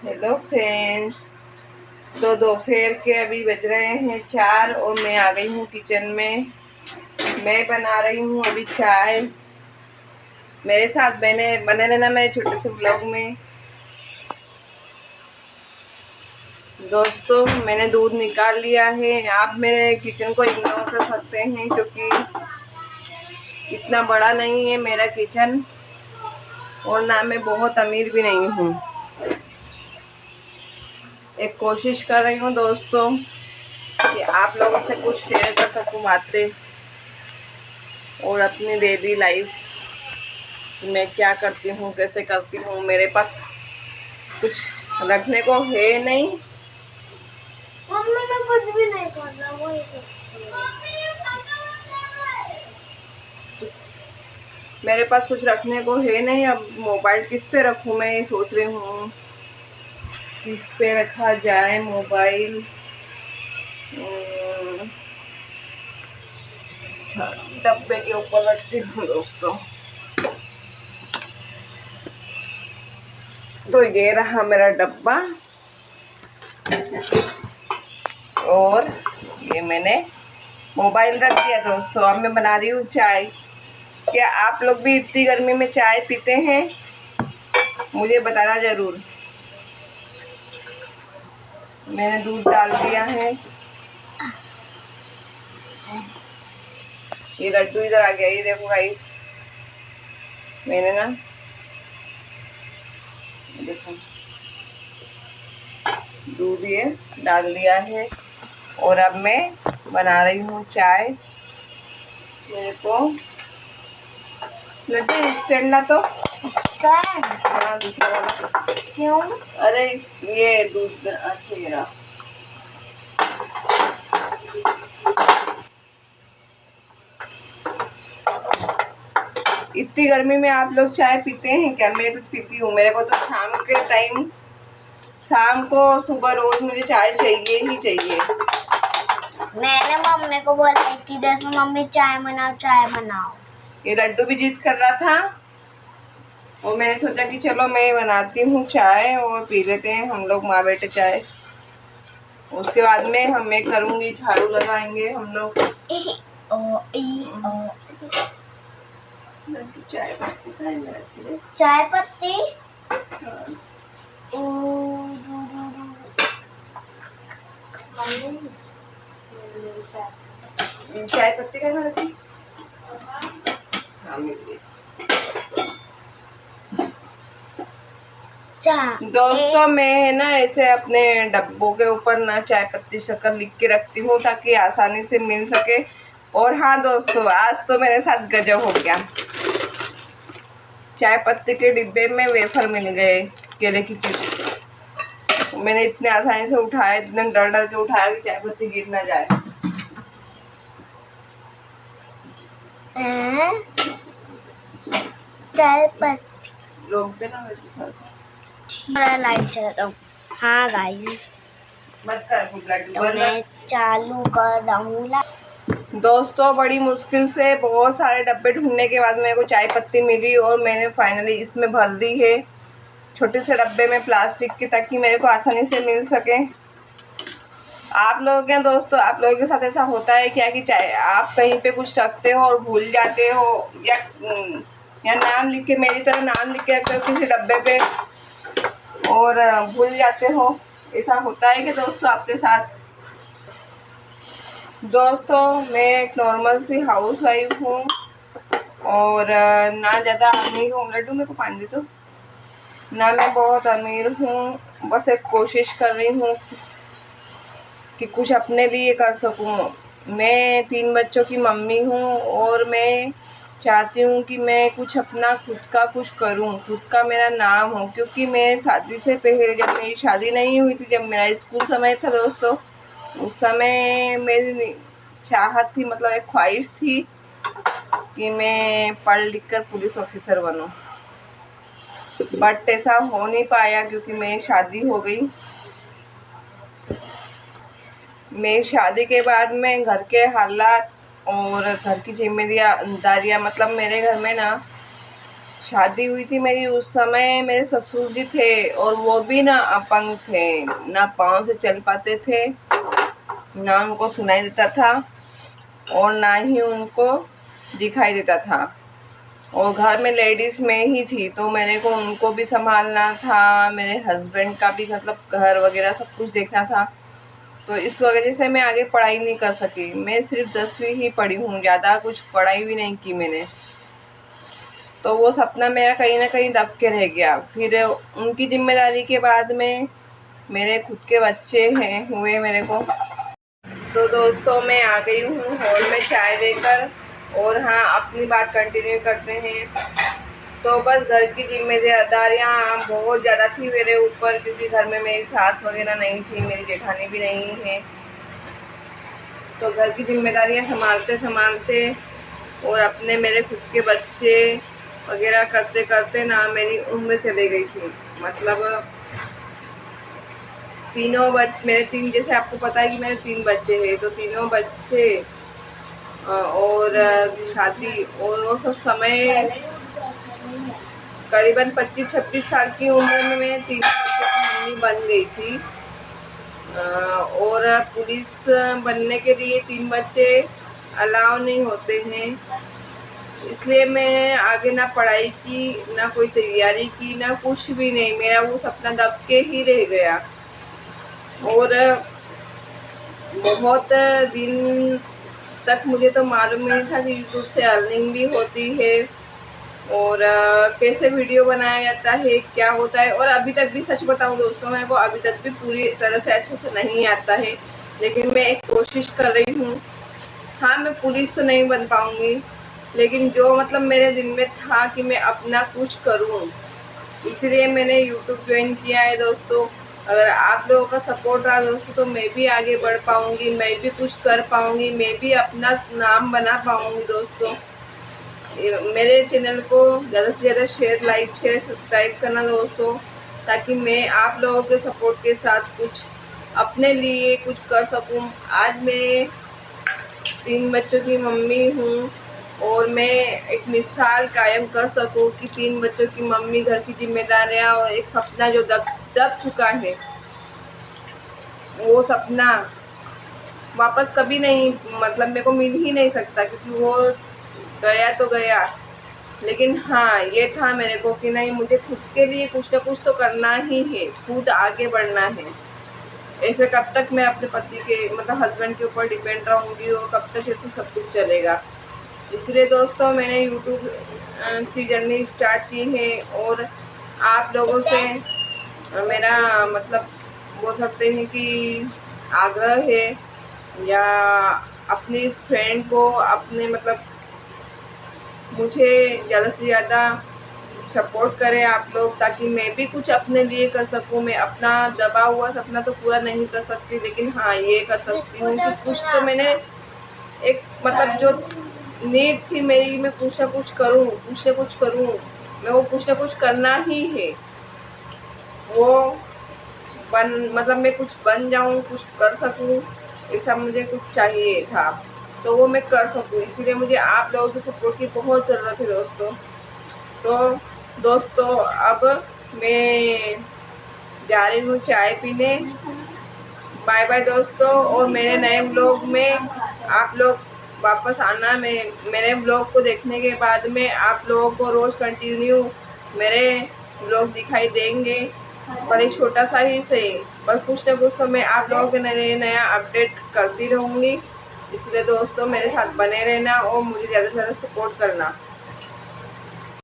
Hello friends. तो दोपहर के अभी बज रहे हैं 4 और मैं आ गई हूँ किचन में। मैं बना रही हूँ अभी चाय। मेरे साथ बने रहना मेरे छोटे से ब्लॉग में। दोस्तों, मैंने दूध निकाल लिया है। आप मेरे किचन को इग्नोर कर सकते हैं क्योंकि इतना बड़ा नहीं है मेरा किचन और ना मैं बहुत अमीर भी नहीं हूँ। एक कोशिश कर रही हूँ दोस्तों कि आप लोगों से कुछ शेयर कर सकूँ बातें और अपनी डेली लाइफ मैं क्या करती हूँ, कैसे करती हूँ। मेरे पास कुछ रखने को है नहीं। मम्मी मैं कुछ भी नहीं कर रहा वो मेरे पास कुछ रखने को है नहीं। अब मोबाइल किस पे रखूँ, मैं ये सोच रही हूँ किस पे रखा जाए मोबाइल। अच्छा, डब्बे के ऊपर रखती हूँ दोस्तों। तो ये रहा मेरा डब्बा और ये मैंने मोबाइल रख दिया दोस्तों। अब मैं बना रही हूँ चाय। क्या आप लोग भी इतनी गर्मी में चाय पीते हैं? मुझे बताना जरूर। मैंने दूध डाल दिया है। ये लड्डू इधर आ गया, ये देखो गाइस। मैंने ना देखो दूध ये डाल दिया है और अब मैं बना रही हूँ चाय। मेरे को लड्डू स्टैंड ला तो हाँ, दूसरा वाला। क्यों? अरे ये दूध अच्छा ये रहा। इतनी गर्मी में आप लोग चाय पीते हैं क्या? मैं तो पीती हूँ। मेरे को तो शाम को सुबह रोज मुझे चाय चाहिए ही चाहिए। मैंने मम्मी को बोला इतनी देर से मम्मी चाय बनाओ। ये लड्डू भी जिद कर रहा था और मैंने सोचा कि चलो मैं बनाती हूँ चाय और पी लेते हैं हम लोग माँ बेटे चाय। उसके बाद में मैं करूँगी, झाड़ू लगाएंगे हम लोग। चाय पत्ती चाय पत्ती चाय पत्ती का रखी। हाँ, मिल गई। दोस्तों, मैं ना ऐसे अपने डब्बों के ऊपर ना चाय पत्ती शक्कर लिख के रखती हूँ ताकि आसानी से मिल सके। और हाँ दोस्तों, आज तो मेरे साथ गजब हो गया। चाय पत्ती के डिब्बे में वेफर मिल गए, केले की चिप्स। मैंने इतने आसानी से उठाया, इतने डर डर के उठाया कि चाय पत्ती गिर ना जाए। चाय पत्ती रोक देना मेरे बड़ा लाइट चलाता हूँ। हाँ गाइस, मत कर तो मैं चालू कर दूँगा। दोस्तों, बड़ी मुश्किल से बहुत सारे डब्बे ढूंढने के बाद मेरे को चाय पत्ती मिली और मैंने फाइनली इसमें भर दी है, छोटे से डब्बे में प्लास्टिक के, ताकि मेरे को आसानी से मिल सके। आप लोग क्या दोस्तों, आप लोगों के साथ ऐसा होता है क्या कि चाहे आप कहीं पे कुछ रखते हो और भूल जाते हो या नाम लिख के, मेरी तरह नाम लिख के रखते हो किसी डब्बे पे और भूल जाते हो? ऐसा होता है कि दोस्तों आपके साथ? दोस्तों, मैं एक नॉर्मल सी हाउस वाइफ हूँ और ना ज़्यादा अमीर हूँ। लड्डू मेरे को पानी दे दो। ना मैं बहुत अमीर हूँ, बस एक कोशिश कर रही हूँ कि कुछ अपने लिए कर सकूं। मैं 3 बच्चों की मम्मी हूँ और मैं चाहती हूँ कि मैं कुछ अपना खुद का कुछ करूँ, खुद का मेरा नाम हो। क्योंकि मैं शादी से पहले, जब मेरी शादी नहीं हुई थी, जब मेरा स्कूल समय था दोस्तों, उस समय मेरी चाहत थी, मतलब एक ख्वाहिश थी कि मैं पढ़ लिख कर पुलिस ऑफिसर बनूं। बट ऐसा हो नहीं पाया क्योंकि मेरी शादी हो गई। मेरी शादी के बाद में घर के हालात और घर की जिम्मेदारियाँ, मतलब मेरे घर में ना शादी हुई थी मेरी, उस समय मेरे ससुर जी थे और वो भी ना अपंग थे, ना पाँव से चल पाते थे, ना उनको सुनाई देता था और ना ही उनको दिखाई देता था। और घर में लेडीज़ में ही थी, तो मेरे को उनको भी संभालना था, मेरे हस्बैंड का भी मतलब घर वगैरह सब कुछ देखना था। तो इस वजह से मैं आगे पढ़ाई नहीं कर सकी। मैं सिर्फ 10वीं ही पढ़ी हूँ, ज़्यादा कुछ पढ़ाई भी नहीं की मैंने। तो वो सपना मेरा कहीं ना कहीं दब के रह गया। फिर उनकी जिम्मेदारी के बाद में मेरे खुद के बच्चे हैं हुए मेरे को। तो दोस्तों मैं आ गई हूँ हॉल में चाय देकर, और हाँ अपनी बात कंटिन्यू करते हैं। तो बस घर की जिम्मेदारियाँ बहुत ज़्यादा थी मेरे ऊपर, क्योंकि घर में मेरी सास वगैरह नहीं थी, मेरी जेठानी भी नहीं है। तो घर की जिम्मेदारियाँ संभालते संभालते और अपने मेरे खुद के बच्चे वगैरह करते करते ना मेरी उम्र चली गई थी। मतलब मेरे तीन, जैसे आपको पता है कि मेरे 3 बच्चे हैं, तो तीनों बच्चे और शादी और वो सब समय करीबन 25-26 साल की उम्र में मैं 3 बच्चों की मम्मी बन गई थी। और पुलिस बनने के लिए 3 बच्चे अलाउ नहीं होते हैं, इसलिए मैं आगे ना पढ़ाई की, ना कोई तैयारी की, ना कुछ भी नहीं। मेरा वो सपना दब के ही रह गया। और बहुत दिन तक मुझे तो मालूम नहीं था कि यूट्यूब से अर्निंग भी होती है, और कैसे वीडियो बनाया जाता है, क्या होता है। और अभी तक भी सच बताऊं दोस्तों, मेरे को अभी तक भी पूरी तरह से अच्छे से नहीं आता है, लेकिन मैं एक कोशिश कर रही हूँ। हाँ, मैं पुलिस तो नहीं बन पाऊँगी, लेकिन जो मतलब मेरे दिल में था कि मैं अपना कुछ करूँ, इसलिए मैंने यूट्यूब ज्वाइन किया है दोस्तों। अगर आप लोगों का सपोर्ट रहा दोस्तों, तो मैं भी आगे बढ़ पाऊँगी, मैं भी कुछ कर पाऊँगी, मैं भी अपना नाम बना पाऊँगी दोस्तों। मेरे चैनल को ज़्यादा से ज़्यादा शेयर, लाइक, शेयर, सब्सक्राइब करना दोस्तों, ताकि मैं आप लोगों के सपोर्ट के साथ कुछ अपने लिए कुछ कर सकूं। आज मैं 3 बच्चों की मम्मी हूँ, और मैं एक मिसाल कायम कर सकूं कि 3 बच्चों की मम्मी, घर की जिम्मेदारियाँ और एक सपना जो दब चुका है, वो सपना वापस कभी नहीं, मतलब मेरे को मिल ही नहीं सकता, क्योंकि वो गया तो गया। लेकिन हाँ, ये था मेरे को कि नहीं, मुझे खुद के लिए कुछ ना कुछ तो करना ही है, खुद आगे बढ़ना है। ऐसे कब तक मैं अपने पति के मतलब हस्बैंड के ऊपर डिपेंड रहूँगी, और कब तक ऐसे सब कुछ चलेगा। इसलिए दोस्तों मैंने यूट्यूब की जर्नी स्टार्ट की है, और आप लोगों से मेरा मतलब बोल सकते हैं कि आग्रह है, या अपनी इस फ्रेंड को अपने मतलब मुझे ज़्यादा से ज़्यादा सपोर्ट करें आप लोग, ताकि मैं भी कुछ अपने लिए कर सकूं। मैं अपना दबा हुआ सपना तो पूरा नहीं कर सकती, लेकिन हाँ ये कर सकती हूँ कि कुछ तो मैंने एक मतलब जो नीड थी मेरी, मैं कुछ ना कुछ करूँ, कुछ ना कुछ करूँ, मैं वो कुछ ना कुछ करना ही है। वो मतलब मैं कुछ बन जाऊँ, कुछ कर सकूँ, ऐसा मुझे कुछ चाहिए था, तो वो मैं कर सकूँ। इसीलिए मुझे आप लोगों के सपोर्ट की बहुत ज़रूरत है दोस्तों। तो दोस्तों अब मैं जा रही हूँ चाय पीने। बाय बाय दोस्तों, और मेरे नए ब्लॉग में आप लोग वापस आना। मेरे ब्लॉग को देखने के बाद में आप लोगों को रोज़ कंटिन्यू मेरे ब्लॉग दिखाई देंगे, भले छोटा सा ही सही, पर कुछ ना कुछ तो मैं आप लोगों के नया अपडेट करती रहूँगी। इसलिए दोस्तों मेरे साथ बने रहना और मुझे ज़्यादा से ज़्यादा सपोर्ट करना।